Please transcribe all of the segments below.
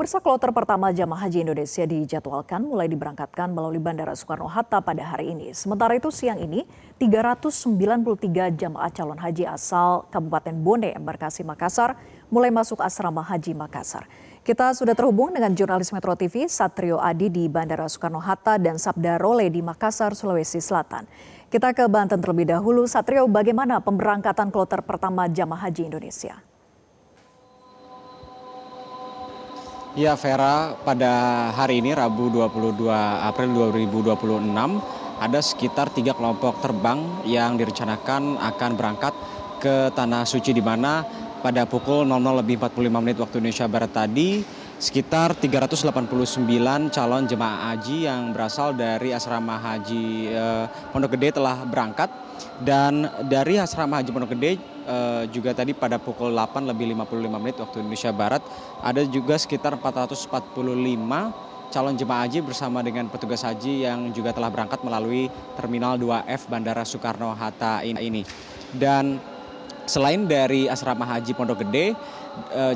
Pemirsa, kloter pertama jamaah haji Indonesia dijadwalkan mulai diberangkatkan melalui Bandara Soekarno-Hatta pada hari ini. Sementara itu siang ini 393 jamaah calon haji asal Kabupaten Bone, Embarkasi Makassar mulai masuk asrama haji Makassar. Kita sudah terhubung dengan jurnalis Metro TV Satrio Adi di Bandara Soekarno-Hatta dan Sabda Role di Makassar, Sulawesi Selatan. Kita ke Banten terlebih dahulu. Satrio, bagaimana pemberangkatan kloter pertama jamaah haji Indonesia? Ya Vera, pada hari ini Rabu 22 April 2026 ada sekitar 3 kelompok terbang yang direncanakan akan berangkat ke Tanah Suci, di mana pada pukul 00:45 waktu Indonesia Barat tadi sekitar 389 calon jemaah haji yang berasal dari asrama haji Pondok Gede telah berangkat. Dan dari asrama haji Pondok Gede juga tadi pada pukul 8:55 waktu Indonesia Barat ada juga sekitar 445 calon jemaah haji bersama dengan petugas haji yang juga telah berangkat melalui Terminal 2F Bandara Soekarno-Hatta ini. Dan selain dari asrama haji Pondok Gede,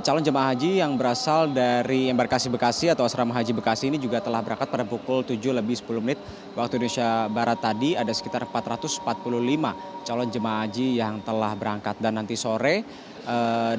calon jemaah haji yang berasal dari Embarkasi Bekasi atau asrama haji Bekasi ini juga telah berangkat pada pukul 7:10 waktu Indonesia Barat tadi. Ada sekitar 445 calon jemaah haji yang telah berangkat. Dan nanti sore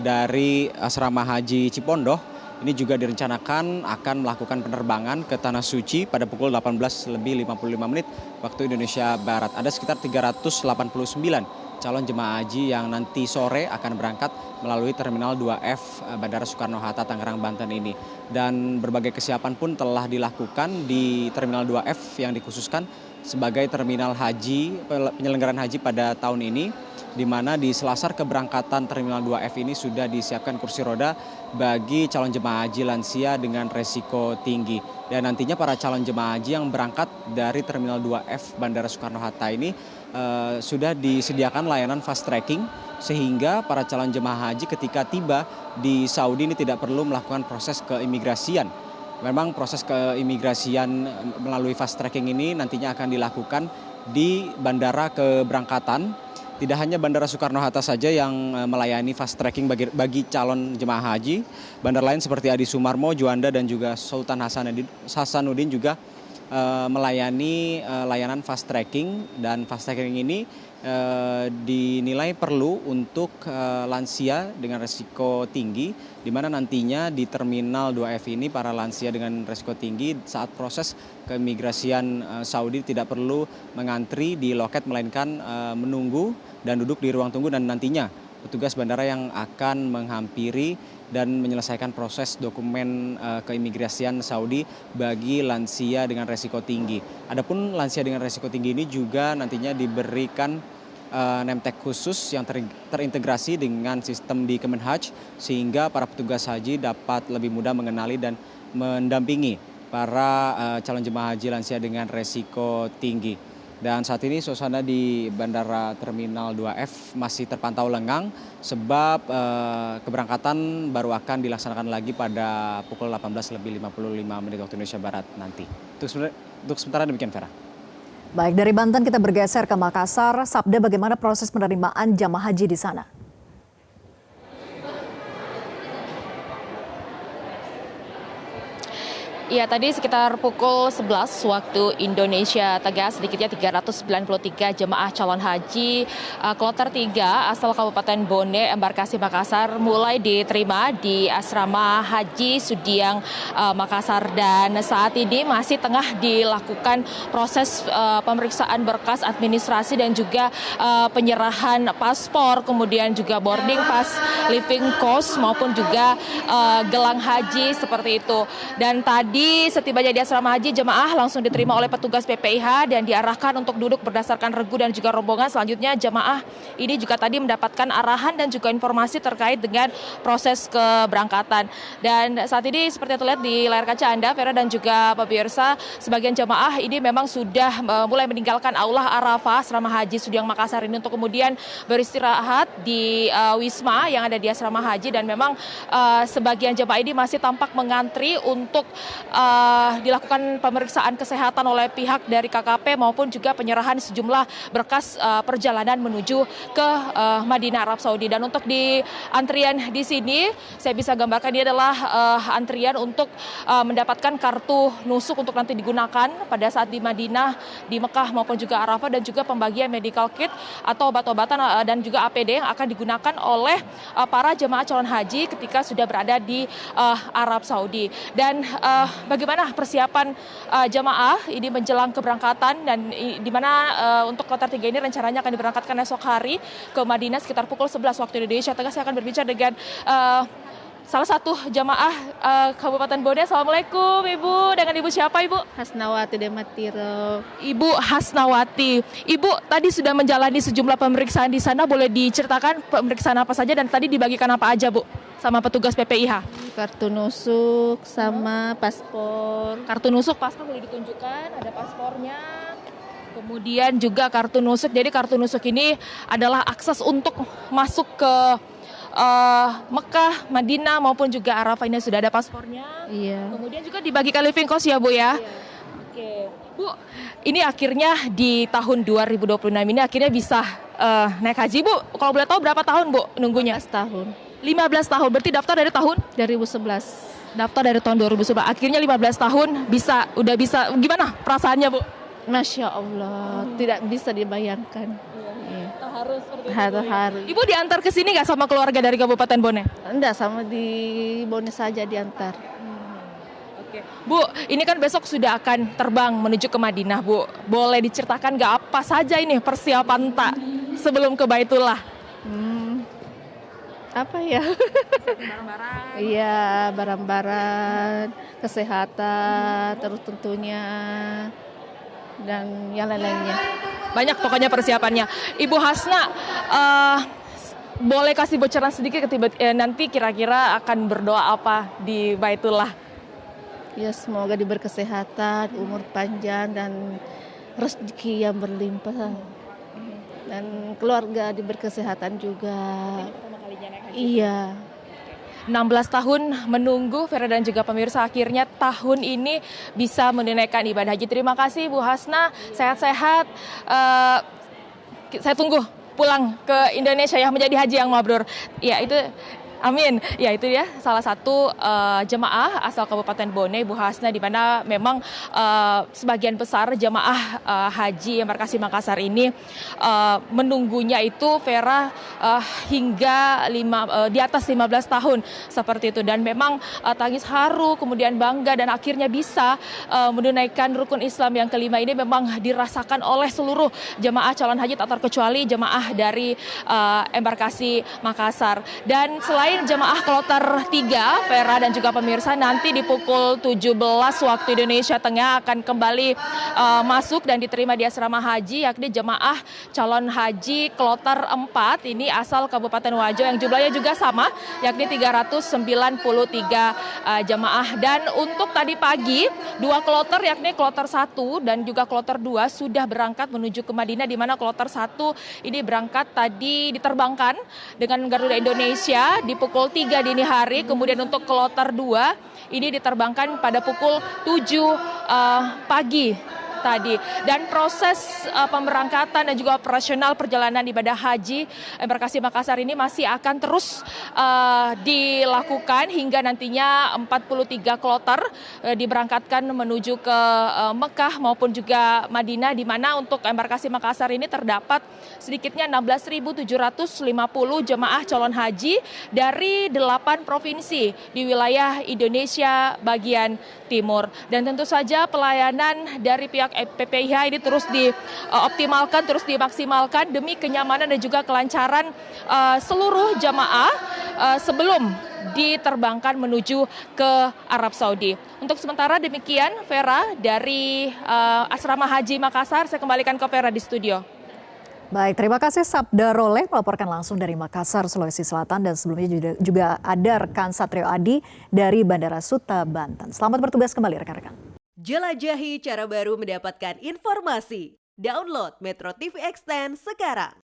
dari asrama haji Cipondoh ini juga direncanakan akan melakukan penerbangan ke Tanah Suci pada pukul 18:55 waktu Indonesia Barat. Ada sekitar 389 calon jemaah haji yang nanti sore akan berangkat melalui Terminal 2F Bandara Soekarno-Hatta, Tangerang, Banten ini. Dan berbagai kesiapan pun telah dilakukan di Terminal 2F yang dikhususkan sebagai terminal haji, penyelenggaraan haji pada tahun ini, di mana di selasar keberangkatan Terminal 2F ini sudah disiapkan kursi roda bagi calon jemaah haji lansia dengan resiko tinggi. Dan nantinya para calon jemaah haji yang berangkat dari Terminal 2F Bandara Soekarno-Hatta ini sudah disediakan layanan fast tracking, sehingga para calon jemaah haji ketika tiba di Saudi ini tidak perlu melakukan proses keimigrasian. Memang proses keimigrasian melalui fast tracking ini nantinya akan dilakukan di bandara keberangkatan. Tidak hanya Bandara Soekarno-Hatta saja yang melayani fast tracking bagi calon jemaah haji. Bandara lain seperti Adi Sumarmo, Juanda, dan juga Sultan Hasanuddin juga melayani layanan fast tracking. Dan fast tracking ini dinilai perlu untuk lansia dengan risiko tinggi, di mana nantinya di Terminal 2F ini para lansia dengan risiko tinggi saat proses keimigrasian Saudi tidak perlu mengantri di loket, melainkan menunggu dan duduk di ruang tunggu, dan nantinya petugas bandara yang akan menghampiri dan menyelesaikan proses dokumen keimigrasian Saudi bagi lansia dengan risiko tinggi. Adapun lansia dengan risiko tinggi ini juga nantinya diberikan name tag khusus yang terintegrasi dengan sistem di Kemenhaj, sehingga para petugas haji dapat lebih mudah mengenali dan mendampingi para calon jemaah haji lansia dengan risiko tinggi. Dan saat ini suasana di Bandara Terminal 2F masih terpantau lengang, sebab keberangkatan baru akan dilaksanakan lagi pada pukul 18:55 waktu Indonesia Barat nanti. Untuk sementara demikian, Vera. Baik, dari Banten kita bergeser ke Makassar. Sabda, bagaimana proses penerimaan jamaah haji di sana? Iya, tadi sekitar pukul 11 waktu Indonesia Tengah, sedikitnya 393 jemaah calon haji kloter 3 asal Kabupaten Bone, Embarkasi Makassar mulai diterima di asrama haji Sudiang Makassar. Dan saat ini masih tengah dilakukan proses pemeriksaan berkas administrasi dan juga penyerahan paspor, kemudian juga boarding pass, living cost maupun juga gelang haji seperti itu. Dan tadi setibanya di asrama haji, jemaah langsung diterima oleh petugas PPIH dan diarahkan untuk duduk berdasarkan regu dan juga rombongan. Selanjutnya jemaah ini juga tadi mendapatkan arahan dan juga informasi terkait dengan proses keberangkatan. Dan saat ini seperti terlihat di layar kaca Anda, Vera dan juga pemirsa, sebagian jemaah ini memang sudah mulai meninggalkan aula Arafah asrama haji Sudiang Makassar ini untuk kemudian beristirahat di wisma yang ada di asrama haji. Dan memang sebagian jemaah ini masih tampak mengantri untuk dilakukan pemeriksaan kesehatan oleh pihak dari KKP maupun juga penyerahan sejumlah berkas perjalanan menuju ke Madinah Arab Saudi. Dan untuk di antrian di sini saya bisa gambarkan ini adalah antrian untuk mendapatkan kartu nusuk untuk nanti digunakan pada saat di Madinah, di Mekah maupun juga Arafah, dan juga pembagian medical kit atau obat-obatan dan juga APD yang akan digunakan oleh para jemaah calon haji ketika sudah berada di Arab Saudi. Dan bagaimana persiapan jemaah ini menjelang keberangkatan, dan di mana untuk kloter 3 ini rencananya akan diberangkatkan esok hari ke Madinah sekitar pukul 11 waktu Indonesia Tengah. Saya akan berbicara dengan salah satu jamaah Kabupaten Bone. Assalamualaikum Ibu, dengan Ibu siapa Ibu? Hasnawati Dematiro. Ibu Hasnawati. Ibu tadi sudah menjalani sejumlah pemeriksaan di sana, boleh diceritakan pemeriksaan apa saja dan tadi dibagikan apa aja Bu sama petugas PPIH? Kartu nusuk sama paspor. Kartu nusuk, paspor boleh ditunjukkan, ada paspornya. Kemudian juga kartu nusuk. Jadi kartu nusuk ini adalah akses untuk masuk ke Mekah, Madinah maupun juga Arafah. Ini sudah ada paspornya. Iya. Kemudian juga dibagikan living cost ya Bu ya. Iya. Oke. Bu, ini akhirnya di tahun 2026 ini akhirnya bisa naik haji Bu. Kalau boleh tahu berapa tahun Bu nunggunya? 15 tahun. 15 tahun. Berarti daftar dari tahun? 2011. Daftar dari tahun 2011. Akhirnya 15 tahun udah bisa. Gimana perasaannya Bu? Masya Allah, tidak bisa dibayangkan. Iya. Harus seperti Harus. Ibu diantar ke sini nggak sama keluarga dari Kabupaten Bone? Enggak, sama di Bone saja diantar. Oke. Bu, ini kan besok sudah akan terbang menuju ke Madinah, Bu. Boleh diceritakan nggak apa saja ini persiapan tak sebelum ke Baitullah? Apa ya? Barang-barang. Iya, barang-barang, kesehatan, terus tentunya dan yang lain-lainnya. Banyak pokoknya persiapannya. Ibu Hasna, boleh kasih bocoran sedikit nanti kira-kira akan berdoa apa di Baitullah? Ya, semoga diberi kesehatan, umur panjang, dan rezeki yang berlimpah. Dan keluarga diberi kesehatan juga. Iya. 16 tahun menunggu, Vera dan juga pemirsa, akhirnya tahun ini bisa menunaikan ibadah haji. Terima kasih Bu Hasna, sehat-sehat. Saya tunggu pulang ke Indonesia ya, menjadi haji yang mabrur. Ya itu, amin. Ya itu ya salah satu jemaah asal Kabupaten Bone, Bu Hasna, di mana memang sebagian besar jemaah haji embarkasi Makassar ini menunggunya itu Vera hingga di atas 15 tahun seperti itu, dan memang tangis haru, kemudian bangga, dan akhirnya bisa menunaikan rukun Islam yang kelima ini memang dirasakan oleh seluruh jemaah calon haji tak terkecuali jemaah dari embarkasi Makassar. Dan selain jemaah kloter 3, Vera dan juga pemirsa, nanti di pukul 17 waktu Indonesia Tengah akan kembali masuk dan diterima di asrama haji, yakni jemaah calon haji kloter 4 ini asal Kabupaten Wajo yang jumlahnya juga sama, yakni 393 jemaah. Dan untuk tadi pagi 2 kloter, yakni kloter 1 dan juga kloter 2 sudah berangkat menuju ke Madinah, di mana kloter 1 ini berangkat tadi diterbangkan dengan Garuda Indonesia di pukul 3 dini hari. Kemudian untuk kloter 2 ini diterbangkan pada pukul 7 pagi tadi. Dan proses pemberangkatan dan juga operasional perjalanan ibadah haji embarkasi Makassar ini masih akan terus dilakukan hingga nantinya 43 kloter diberangkatkan menuju ke Mekah maupun juga Madinah, di mana untuk embarkasi Makassar ini terdapat sedikitnya 16.750 jemaah calon haji dari 8 provinsi di wilayah Indonesia bagian timur. Dan tentu saja pelayanan dari pihak PPIH ini terus dioptimalkan, terus dimaksimalkan demi kenyamanan dan juga kelancaran seluruh jamaah sebelum diterbangkan menuju ke Arab Saudi. Untuk sementara demikian, Vera, dari Asrama Haji Makassar, saya kembalikan ke Vera di studio. Baik, terima kasih Sabda Roleh melaporkan langsung dari Makassar, Sulawesi Selatan, dan sebelumnya juga ada rekan Satrio Adi dari Bandara Suta, Banten. Selamat bertugas kembali rekan-rekan. Jelajahi cara baru mendapatkan informasi. Download Metro TV Extend sekarang.